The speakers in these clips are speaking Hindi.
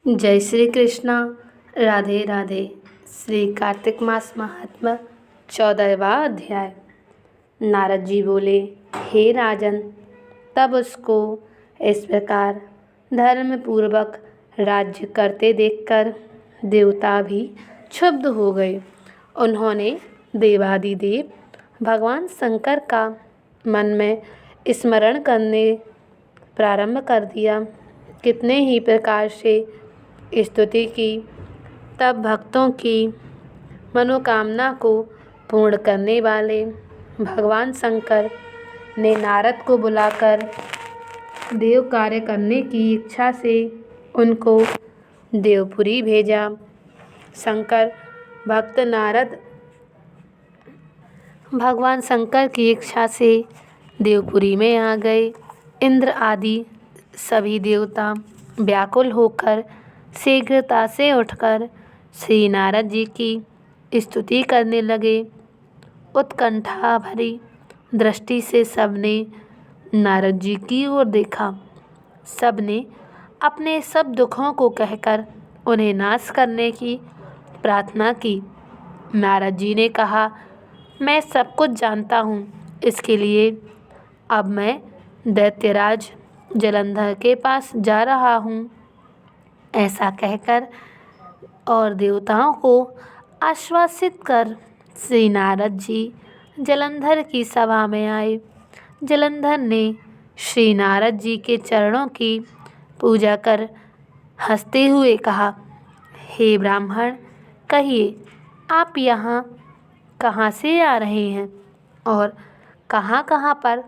जय श्री कृष्णा। राधे राधे। श्री कार्तिक मास महात्म्य 14वां अध्याय। नारद जी बोले, हे राजन, तब उसको इस प्रकार धर्म पूर्वक राज्य करते देखकर देवता भी क्षुब्ध हो गए। उन्होंने देवादिदेव भगवान शंकर का मन में स्मरण करने प्रारंभ कर दिया। कितने ही प्रकार से स्तुति की। तब भक्तों की मनोकामना को पूर्ण करने वाले भगवान शंकर ने नारद को बुलाकर देव कार्य करने की इच्छा से उनको देवपुरी भेजा। शंकर भक्त नारद भगवान शंकर की इच्छा से देवपुरी में आ गए। इंद्र आदि सभी देवता व्याकुल होकर शीघ्रता से उठकर श्री नारद जी की स्तुति करने लगे। उत्कंठा भरी दृष्टि से सबने नारद जी की ओर देखा। सबने अपने सब दुखों को कहकर उन्हें नाश करने की प्रार्थना की। नारद जी ने कहा, मैं सब कुछ जानता हूँ, इसके लिए अब मैं दैत्यराज जलंधर के पास जा रहा हूँ। ऐसा कहकर और देवताओं को आश्वासित कर श्री नारद जी जलंधर की सभा में आए। जलंधर ने श्री नारद जी के चरणों की पूजा कर हंसते हुए कहा, हे ब्राह्मण, कहिए आप यहाँ कहाँ से आ रहे हैं और कहाँ कहाँ पर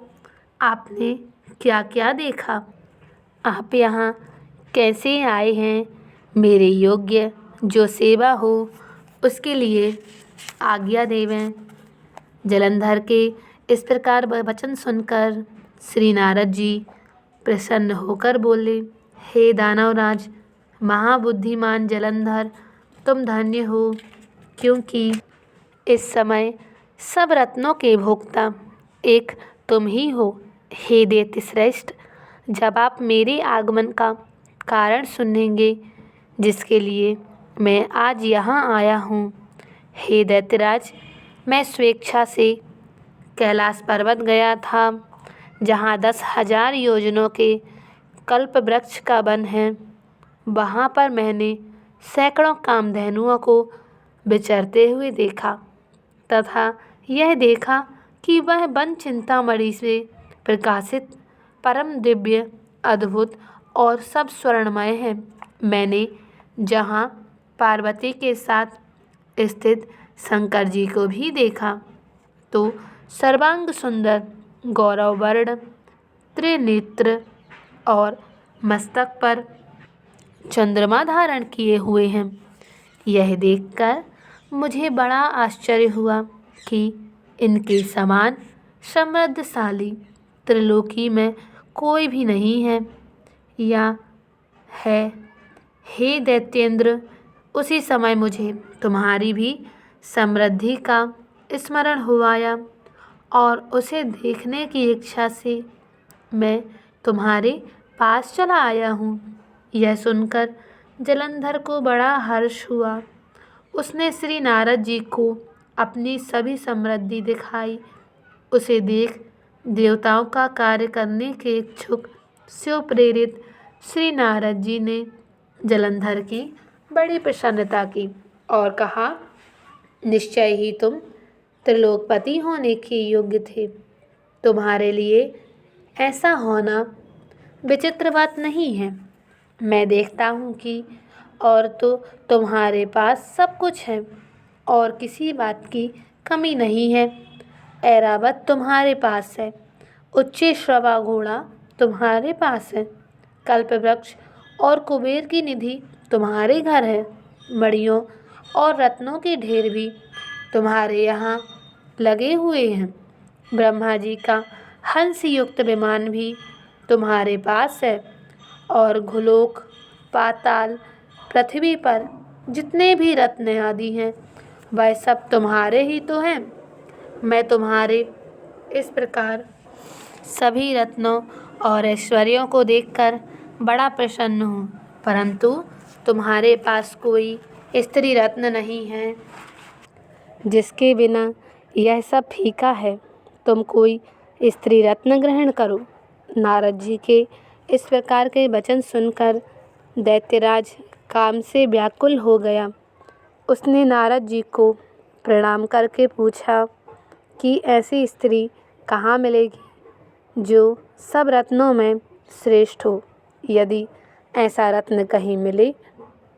आपने क्या क्या देखा? आप यहाँ कैसे आए हैं? मेरे योग्य जो सेवा हो उसके लिए आज्ञा देवें। जलंधर के इस प्रकार वचन सुनकर श्री नारद जी प्रसन्न होकर बोले, हे दानवराज, महाबुद्धिमान जलंधर, तुम धन्य हो, क्योंकि इस समय सब रत्नों के भोक्ता एक तुम ही हो। हे दैत्य श्रेष्ठ, जब आप मेरे आगमन का कारण सुनेंगे, जिसके लिए मैं आज यहाँ आया हूँ। हे दैत्यराज, मैं स्वेच्छा से कैलाश पर्वत गया था, जहाँ 10,000 योजनों के कल्प वृक्ष का वन है। वहाँ पर मैंने सैकड़ों कामधेनुओं को विचरते हुए देखा तथा यह देखा कि वह वन चिंतामणि से प्रकाशित परम दिव्य, अद्भुत और सब स्वर्णमय है। मैंने जहाँ पार्वती के साथ स्थित शंकर जी को भी देखा तो सर्वांग सुंदर, गौरवर्ण, त्रिनेत्र और मस्तक पर चंद्रमा धारण किए हुए हैं। यह देखकर मुझे बड़ा आश्चर्य हुआ कि इनके समान समृद्धशाली त्रिलोकी में कोई भी नहीं है या है। हे दैत्येंद्र, उसी समय मुझे तुम्हारी भी समृद्धि का स्मरण हुआ और उसे देखने की इच्छा से मैं तुम्हारे पास चला आया हूँ। यह सुनकर जलंधर को बड़ा हर्ष हुआ। उसने श्री नारद जी को अपनी सभी समृद्धि दिखाई। उसे देख देवताओं का कार्य करने के इच्छुक शिव प्रेरित श्री नारद जी ने जलंधर की बड़ी प्रसन्नता की और कहा, निश्चय ही तुम त्रिलोकपति होने के योग्य थे। तुम्हारे लिए ऐसा होना विचित्र बात नहीं है। मैं देखता हूँ कि और तो तुम्हारे पास सब कुछ है और किसी बात की कमी नहीं है। ऐरावत तुम्हारे पास है, उच्चैश्रवा घोड़ा तुम्हारे पास है, कल्पवृक्ष और कुबेर की निधि तुम्हारे घर है, मणियों और रत्नों के ढेर भी तुम्हारे यहाँ लगे हुए हैं। ब्रह्मा जी का हंस युक्त विमान भी तुम्हारे पास है और घुलोक, पाताल, पृथ्वी पर जितने भी रत्न आदि हैं वह सब तुम्हारे ही तो हैं। मैं तुम्हारे इस प्रकार सभी रत्नों और ऐश्वर्यों को देखकर बड़ा प्रसन्न हूँ, परंतु तुम्हारे पास कोई स्त्री रत्न नहीं है जिसके बिना यह सब फीका है। तुम कोई स्त्री रत्न ग्रहण करो। नारद जी के इस प्रकार के वचन सुनकर दैत्यराज काम से व्याकुल हो गया। उसने नारद जी को प्रणाम करके पूछा कि ऐसी स्त्री कहाँ मिलेगी जो सब रत्नों में श्रेष्ठ हो। यदि ऐसा रत्न कहीं मिले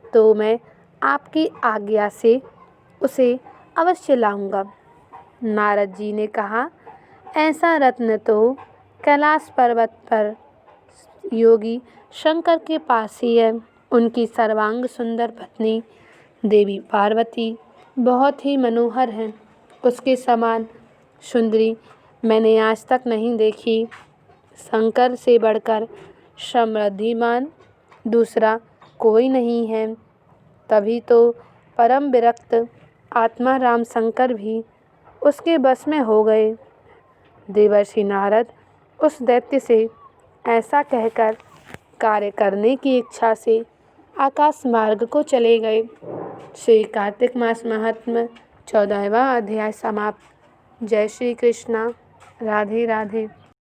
तो मैं आपकी आज्ञा से उसे अवश्य लाऊंगा। नारद जी ने कहा, ऐसा रत्न तो कैलाश पर्वत पर योगी शंकर के पास ही है। उनकी सर्वांग सुंदर पत्नी देवी पार्वती बहुत ही मनोहर हैं। उसके समान सुंदरी मैंने आज तक नहीं देखी। शंकर से बढ़कर समृद्धिमान दूसरा कोई नहीं है। तभी तो परम विरक्त आत्मा राम शंकर भी उसके बस में हो गए। देवर्षि नारद उस दैत्य से ऐसा कहकर कार्य करने की इच्छा से आकाश मार्ग को चले गए। श्री कार्तिक मास महात्म्य 14वां अध्याय समाप्त। जय श्री कृष्णा। राधे राधे।